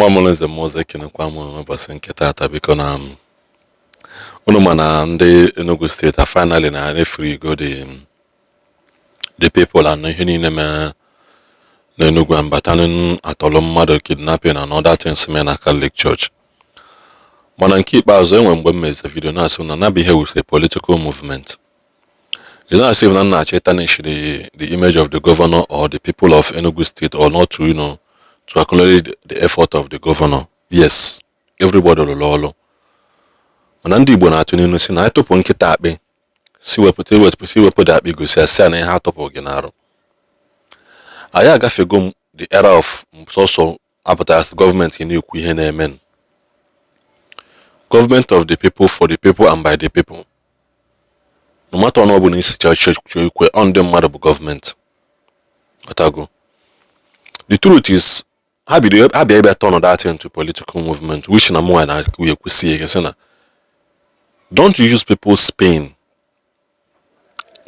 Mamul is the mosaic in a Kwamu Basenketa because Unumana and the Enugu State are finally now free go the people and Hinima Enugu and Batanin at Olom mother kidnapping and other things Enugu Catholic Church. Manan keep as when we make the video now soon and be here with a political movement. It's not as if not tarnish the image of the governor or the people of Enugu State or not to to acknowledge the effort of the governor. Yes, everybody will lolo. And Igbo na atụ n'inu si na atụpụ nkịta akpị si wepụta akpị gosi asị na ihe atụpụ gị n'arụ. Anyị agafego the era of sọsọ apụta gọọmenti na-ekwu ihe na-eme. Government of the people, for the people, and by the people. No matter what we isi church on the mother of government. Otago. The truth is, I be able to turn that into political movement, which na more and we see. Don't use people's pain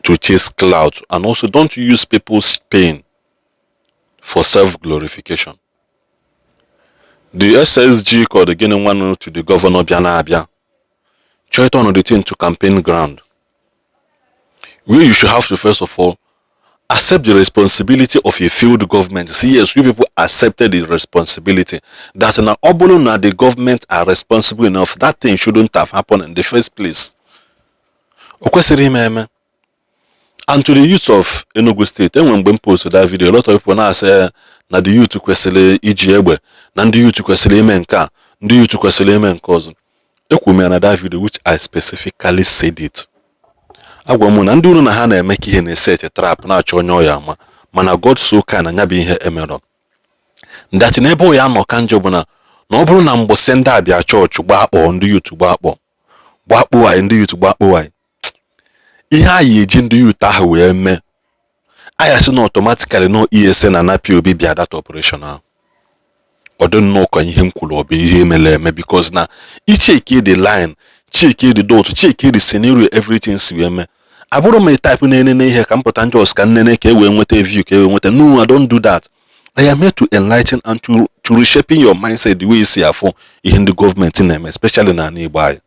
to chase clout, and also don't use people's pain for self-glorification. The SSG called the Guinea one to the governor Biana Abia. Try to on the thing to campaign ground. Where you should have to first of all accept the responsibility of a failed government. See, yes, you people accepted the responsibility that na obolo na the government are responsible enough. That thing shouldn't have happened in the first place. And to the youth of Enugu State, when we post that video, a lot of people now say na the youth kwesịrị iji egbe, na ndị youth kwesịrị ime nka, ndị youth kwesịrị ime nkozo. Ekwume na that video which I specifically said it. Agwa mu na ndị unu na ha na-eme ka ihe na-set a trap na-achọ onye ọya ama, mana God so kind na nya bụ ihe emero. That n'ebe o ya nọ ka njọ bụ na ọ bụrụ na mgbọsị ndị abịa chọọchị gbakpọ ndị youth gbakpọ anyị ndị youth gbakpọ anyị. Ihe anyị eji ndị youth ahụ wee mee I assume automatically no ESN and POB be that operation now. Or don't know can him cool or be him because now each check the line, check the door, check the scenario, everything see me. I wouldn't make type in any here can put and just can when with a view no, I don't do that. I am here to enlighten and to reshaping your mindset the way you see for in the government in them, especially in nearby.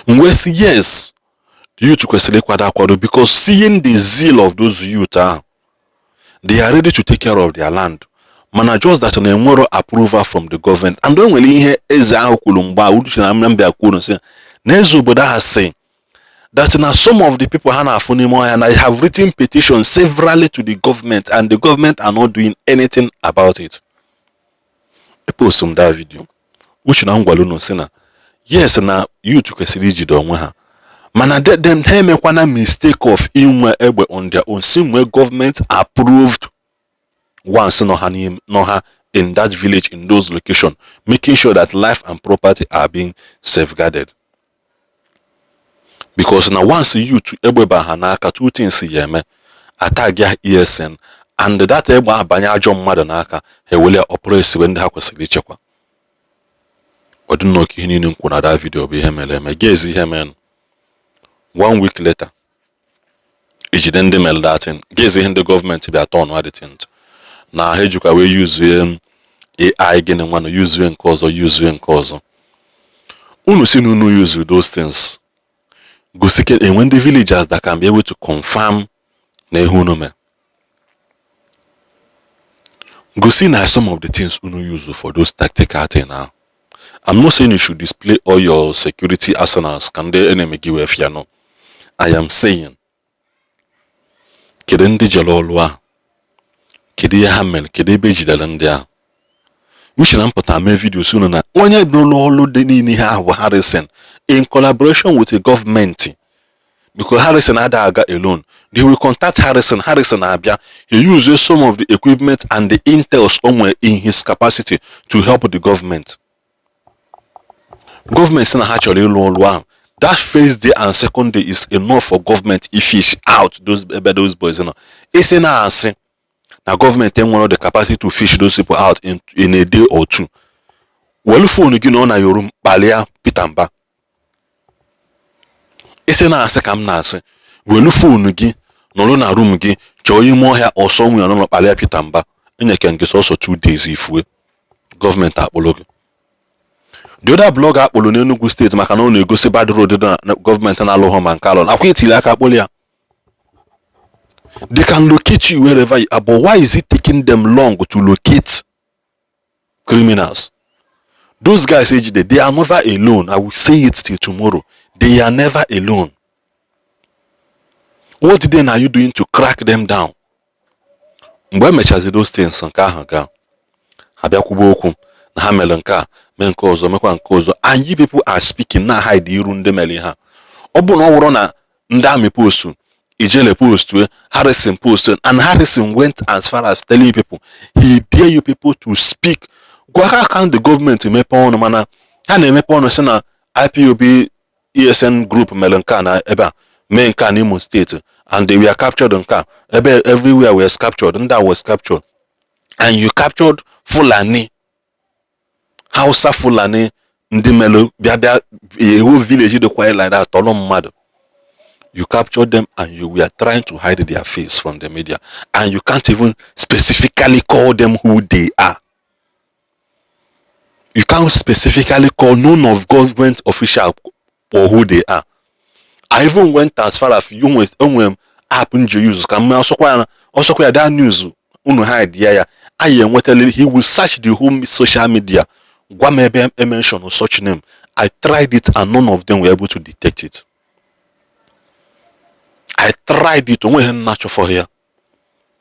West yes. Youth because seeing the zeal of those youth they are ready to take care of their land. Man, just that on a moral approval from the government. And don't really hear Nezuboda has said that now some of the people and I have written petitions severally to the government, and the government are not doing anything about it. I post some that video. Which now yes, now youth kwesịrị Mana them make one mistake of inwe egbe on their own. Same way government approved once no in that village, in those locations, making sure that life and property are being safeguarded. Because now once you to egbe bahanaka, two things yeme attack ya ESN and that egbe banya jom madanaka he will oppress when the hakwasili chekwa. I don't know ki hini nkuna that video be hemele gezi hemen. 1 week later, it's then the mail that in case the government be at on what it is. Now, how you can use AI again one use and cause or use and cause. Unu see no use those things. Go seek it, and when the villagers that can be able to confirm nehunume. Go see now some of the things unu use for those tactical things now. I'm not saying you should display all your security arsenals. Can the enemy give a fear? No. I am saying, Kedendi Jalolwa, Kedia Hamel, Kedebeji Dalandia. We should put a video soon. When you blow the Harrison in collaboration with the government, because Harrison Adaga alone, they will contact Harrison Abia. He uses some of the equipment and the intel somewhere in his capacity to help the government. Government is actually low. That first day and second day is enough for government if fish out those boys. It's an answer. Now government then one of the capacity to fish those people out in a day or two. Well, phone you know na your room balia pitamba. It's an answer come nase. Well, phone you no na room gi choy more here or somewhere no balia pitamba. And you can get also 2 days if we government akpolo gị. The other blogger akpolo na Enugu State maka na ọ na-egosi bad road na government na-alụ ha ma nke alụ akwa etili aka akpolo ya. They can locate you wherever you are, but why is it taking them long to locate criminals? Those guys, they are never alone. I will say it till tomorrow. They are never alone. What then are you doing to crack them down? Mgbe mechazi those things nke ahụ ga abịa kwuba okwu na ha mere nke a mee nke ọzọ mekwa nke ọzọ, and you people are speaking na hide iru ndị mere ha. Ọ bụ na ọ wụrụ na ndị amị post, Ijele post, Harrison post, and Harrison went as far as telling people he dare you people to speak. Gwa ka the government emepe ọnụ mana ha na-emepe ọnụ sị na IPOB ESN group mere nke a na ebe a mee nke a n'Imo State, and they were captured nke a ebe everywhere was captured, and that was captured, and you captured Fulani, Hausa Fulani, ndị mere bịa a whole village dey quiet like that tọrọ mmadụ. You captured them and you were trying to hide their face from the media, and you can't even specifically call them who they are. You can't specifically call none of government officials or who they are. I even went as far as you with app in use can also that news hide ya. He will search the whole social media. Maybe I mention or such name. I tried it and none of them were able to detect it. I tried it when natural for here.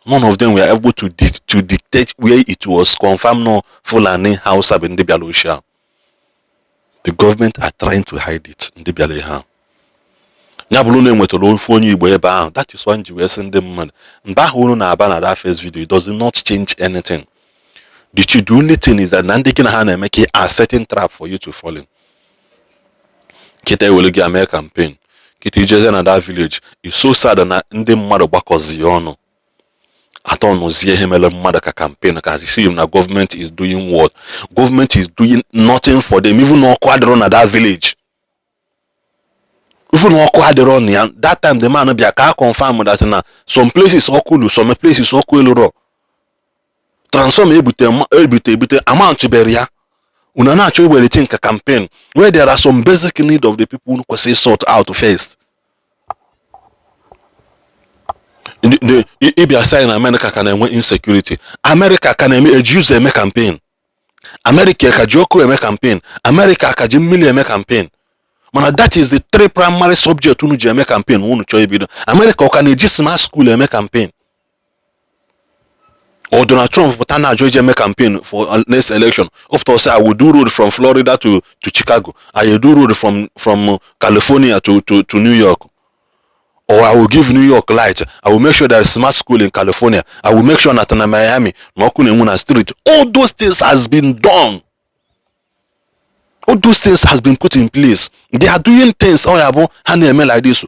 None of them were able to dictate where it was confirmed no Fulani Hausa in the Bialosha. The government are trying to hide it in the Bialeha. That is why you were sending money. That first video, it does not change anything. The only thing is that Nandekina make a certain trap for you to fall in. Kita will get a campaign. Kita Ijele na that village. It's so sad that ndị mmadụ gbakọzi ọnụ. Atọ nọzie ihe mere mmadụ ka campaign ka see na government is doing what? Government is doing nothing for them. Even ọkụ adịrọ na that village. Even ọkụ adịrọ na ya. That time the man bịa ka confirm that na some places ọkụ lu, some places ọkụ eluro. Transform ebute amount bere ya. Una na-achọ iwere think a campaign where there are some basic need of the people who kwesị sort out first. If you are saying America can have insecurity, America can use a campaign. America can joke a campaign. America can a campaign. Man, that is the three primary subject to a campaign. America can just smart school a campaign. Or Donald Trump but na Georgia make campaign for next election. After say I will do road from Florida to Chicago. I will do road from California to New York. Or I will give New York light. I will make sure there is smart school in California. I will make sure that in Miami, Mokune Street. All those things has been done. All those things has been put in place. They are doing things like this.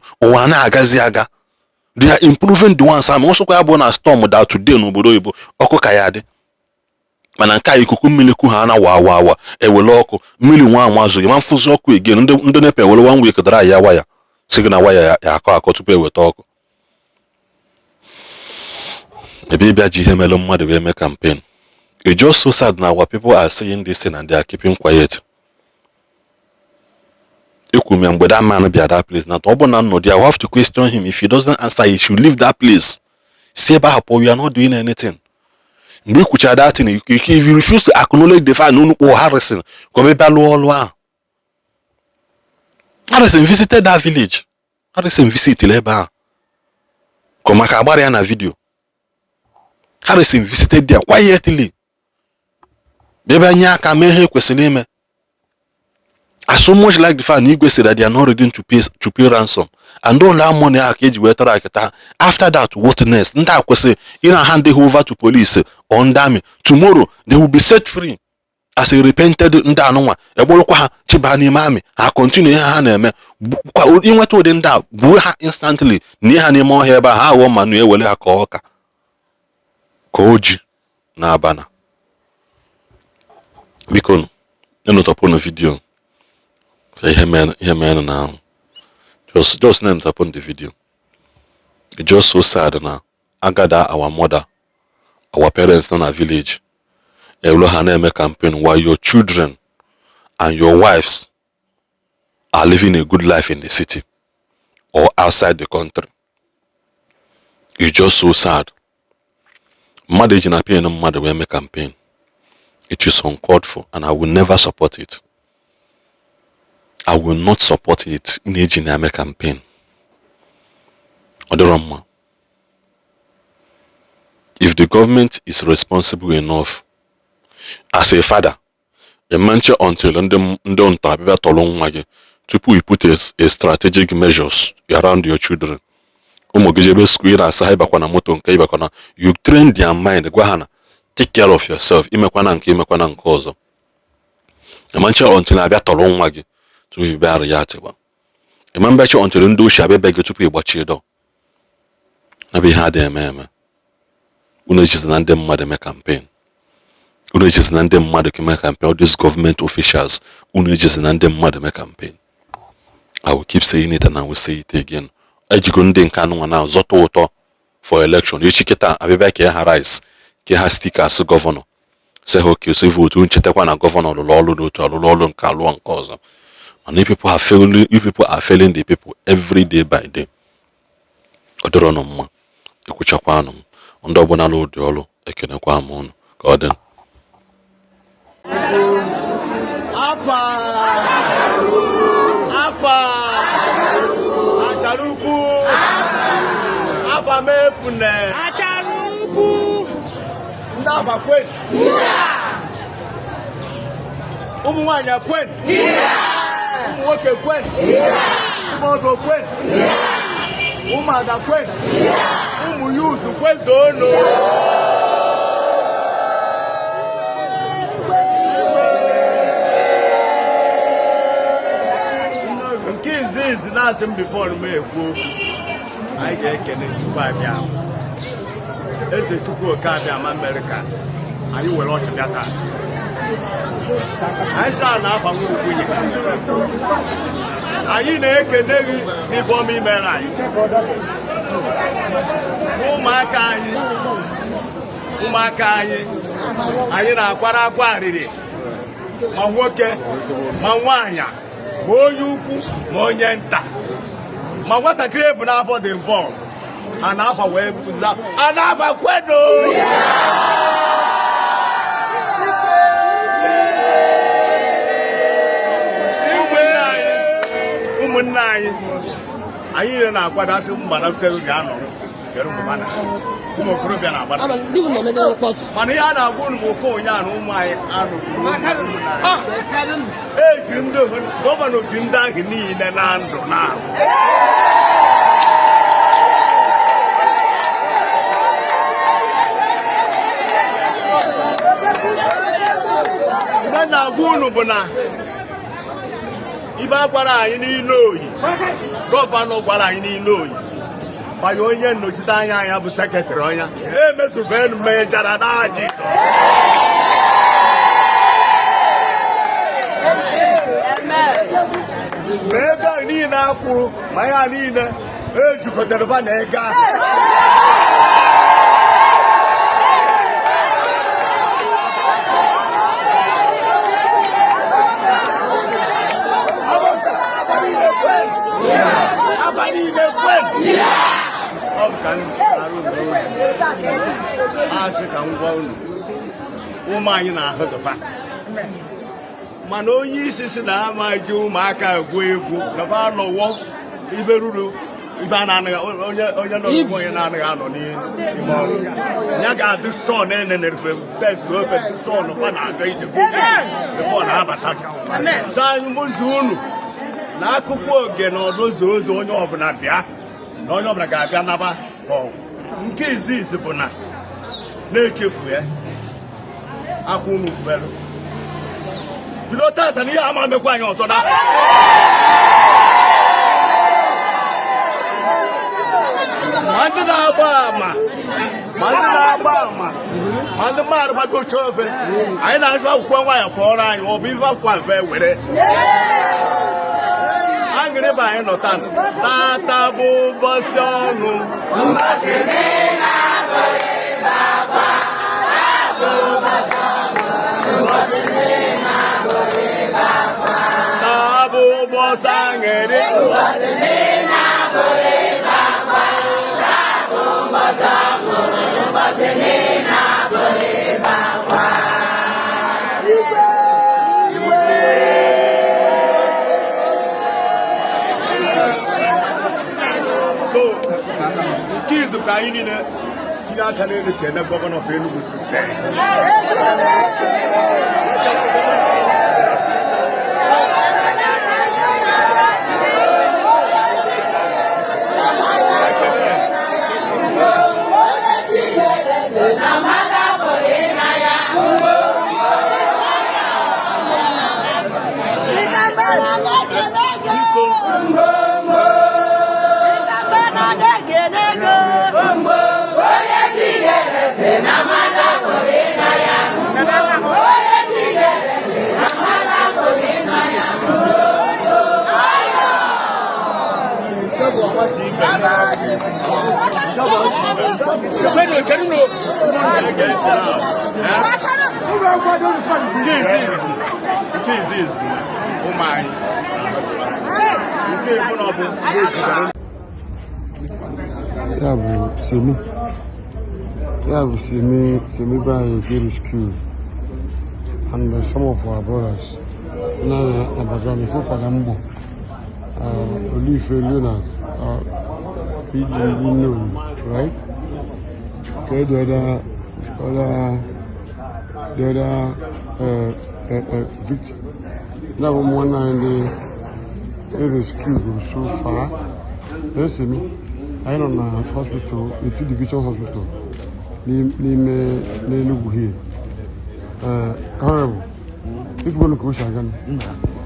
They are improving the ones. I'm also going to storm without today no bodo ibo oko kayade. Mananka ikuku miliku hana wa eweloko mili nwa zo man fuzo oku again ndo nepe wele 1 week dra ya waya signa waya ya akọ tupu eweta ọkụ. Ebe bia ji hemelo mmadu we make campaign. It's just so sad now what people are saying this thing and they are keeping quiet. When that man be at that place now, I have to question him. If he doesn't answer, he should leave that place. Say about you are not doing anything. If you refuse to acknowledge the fact, Harrison, Harrison visited that village. Harrison visited Leba. Come video. Harrison visited there quietly. I so much like the fact Igwe said that they are not ready to pay ransom. And don't allow money after that, what next? Hand them over to police on them. Tomorrow they will be set free as a repented Ndanwa. Chibani Mami. I continue instantly. Near more here by how woman will have Koji Nabana. Because not upon a video. Say man now. Just name it upon the video. It's just so sad now. I gather our mother, our parents in our village. a campaign while your children and your wives are living a good life in the city or outside the country. It's just so sad. Mother in a mother will make campaign. It is uncalled for, and I will never support it. I will not support it in a campaign. If the government is responsible enough, as a father, a mention until to put a strategic measures around your children. You train their mind, take care of yourself. A mention until I bet along wagi to be very yatiba. A member until do shabby beg to be what you do. Nabi had a meme. Unajis and them mother make campaign. Unajis and them mother make campaign. All these government officials, unajis and them mother make campaign. I will keep saying it and I will say it again. Ejigunde nkanu now zoto for election. You chiketa abeba ke harais ke ha stickers governor. Say okay, so if we do chetekwa na governor lolo to lolo nkalu nkozo. And if people are failing the people every day by day. Odorono mma. Ekuchakwa anu. Ndo bona lo di olu ekene kwa amun. God Apa mefune. Acharuku. Ndaba kwen. Umwanya kwen. Umwoke kwen. Umodo kwen. Umada kwen. Umuyusu kwen zono. Nkizi nasim before me go. I get it by me. If they took a car, I'm American. Are you will watch that? I saw now I'm going to are you naked? You bomb me, man. Oh, my God. Are you not quite aquatic? My worker, my wanya, more you, more yenta. Ma what a grave now for the involved. And upper web and upper quedo. I hear now what I said, but I'll tell you, Yano. Maniana wouldn't go Yan, whom I am. Governor Jinda, he need an andro now. Now, Gunubana. If I were in Inoyi, Governor Bala in Inoyi. By your young Nutanya, I have a secretary. Hey, Mr. Ben Major Adaji. Maybe I need now, my Anina, urge for the Vanega. Mano yisi na ma ju maka egwu na ba no wo iberudu ibana na onye no wo na na no ni nya ga du store na na test go open store no ba na ga ide before na abata amen san mu zunu na akụkọ oge na odozo onye ọbụla bịa na onye ọbụla ga-abịa naba nke izizi bụ na na-echefu ya akwụ unu kwelu bido tata na ihe ama mekwa anyị ọzọ na ma ndị na-agba ama ma ndị mmadụ gbagocha ofe anyị na-azụ akwụkwọ nwaanyị kọọrọ anyị ọ bụ ife akwụkwọ mfe were angry by no tan tata bu bosonu mbasene na baba abu bosonu Kids of Kainina, China Canada, governor of Enugu State. Semi by very school, and some of our brothers. Now, Abazami for Fadambo, Olive Luna, right? Okay, the other victim. Now, one and the rescue goes so far. Yes, me. I don't know hospital, the 2 division hospital. Enugu here. However, if you want to go again,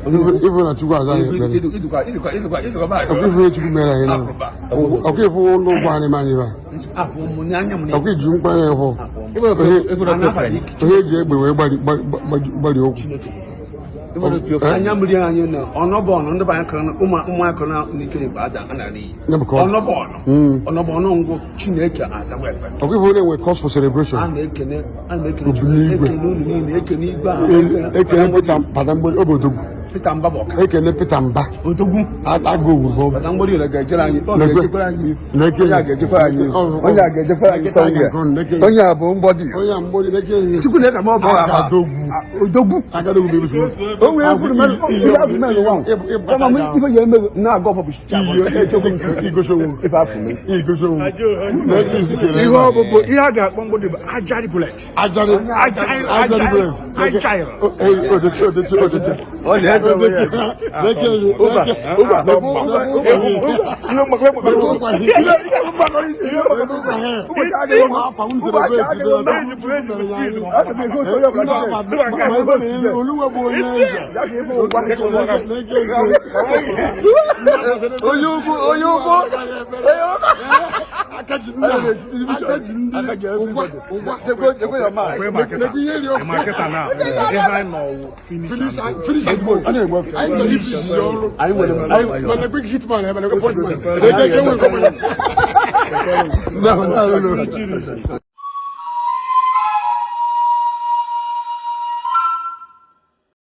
even at 2 hours, okay, for no one money. Okay, June by Onobon on the bank on Nikki Bada and Ali. Onobon go Chineke as a weapon. Okay, we cause for celebration. And they can Pitamba, Pitamba. I go with Bob. But somebody like a Jelani, I'm a big hitman. I'm a big hitman.